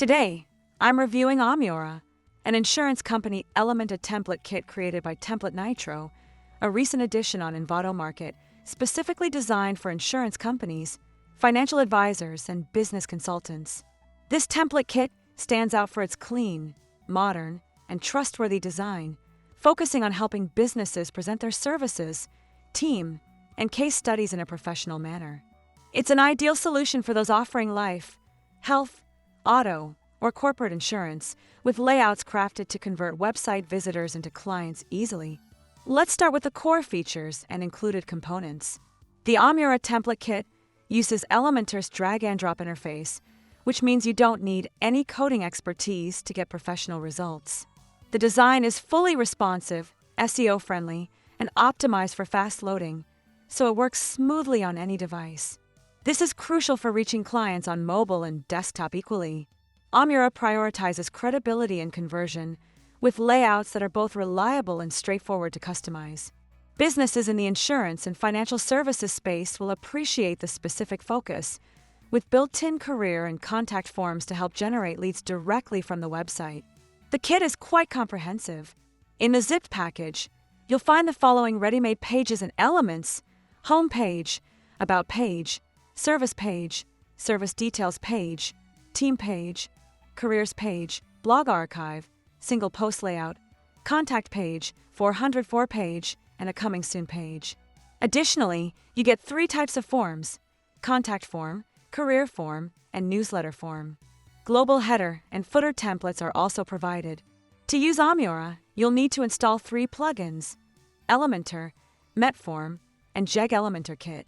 Today, I'm reviewing Amiora, an insurance company Elementor Template Kit created by Template Nitro, a recent addition on Envato Market specifically designed for insurance companies, financial advisors, and business consultants. This template kit stands out for its clean, modern, and trustworthy design, focusing on helping businesses present their services, team, and case studies in a professional manner. It's an ideal solution for those offering life, health, auto, or corporate insurance, with layouts crafted to convert website visitors into clients easily. Let's start with the core features and included components. The Amiora Template Kit uses Elementor's drag-and-drop interface, which means you don't need any coding expertise to get professional results. The design is fully responsive, SEO-friendly, and optimized for fast loading, so it works smoothly on any device. This is crucial for reaching clients on mobile and desktop equally. Amiora prioritizes credibility and conversion, with layouts that are both reliable and straightforward to customize. Businesses in the insurance and financial services space will appreciate the specific focus, with built-in career and contact forms to help generate leads directly from the website. The kit is quite comprehensive. In the zipped package, you'll find the following ready-made pages and elements: home page, about page, service details page, team page, careers page, blog archive, single post layout, contact page, 404 page, and a coming soon page. Additionally, you get 3 types of forms: contact form, career form, and newsletter form. Global header and footer templates are also provided. To use Amiora, you'll need to install 3 plugins: Elementor, Metform, and Jeg Elementor Kit.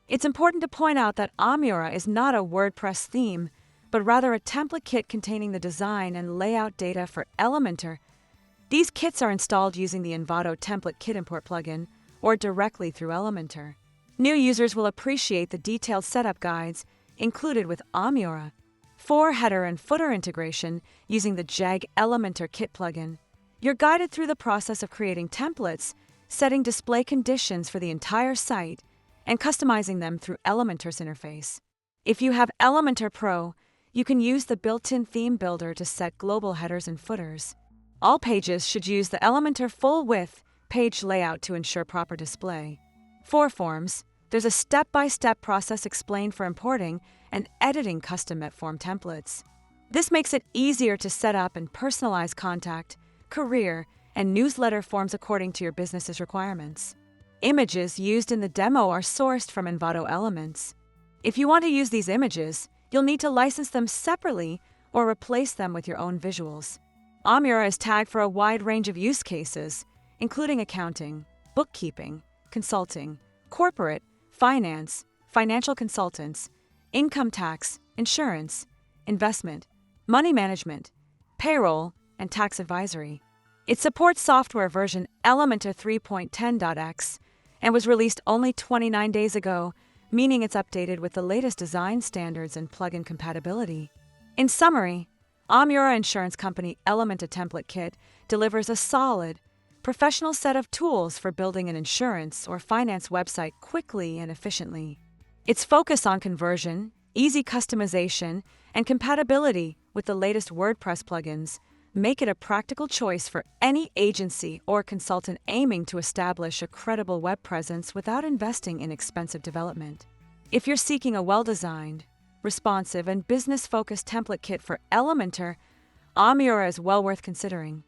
It's important to point out that Amiora is not a WordPress theme, but rather a template kit containing the design and layout data for Elementor. These kits are installed using the Envato Template Kit import plugin or directly through Elementor. New users will appreciate the detailed setup guides included with Amiora. 4 header and footer integration using the Jeg Elementor Kit plugin. You're guided through the process of creating templates, setting display conditions for the entire site, and customizing them through Elementor's interface. If you have Elementor Pro, you can use the built-in theme builder to set global headers and footers. All pages should use the Elementor full-width page layout to ensure proper display. For forms, there's a step-by-step process explained for importing and editing custom Metform templates. This makes it easier to set up and personalize contact, career, and newsletter forms according to your business's requirements. Images used in the demo are sourced from Envato Elements. If you want to use these images, you'll need to license them separately or replace them with your own visuals. Amiora is tagged for a wide range of use cases, including accounting, bookkeeping, consulting, corporate, finance, financial consultants, income tax, insurance, investment, money management, payroll, and tax advisory. It supports software version Elementor 3.10.x and was released only 29 days ago, meaning it's updated with the latest design standards and plugin compatibility. In summary, Amiora insurance company Elementor Template Kit delivers a solid, professional set of tools for building an insurance or finance website quickly and efficiently. Its focus on conversion, easy customization, and compatibility with the latest WordPress plugins make it a practical choice for any agency or consultant aiming to establish a credible web presence without investing in expensive development. If you're seeking a well-designed, responsive, and business-focused template kit for Elementor, Amiora is well worth considering.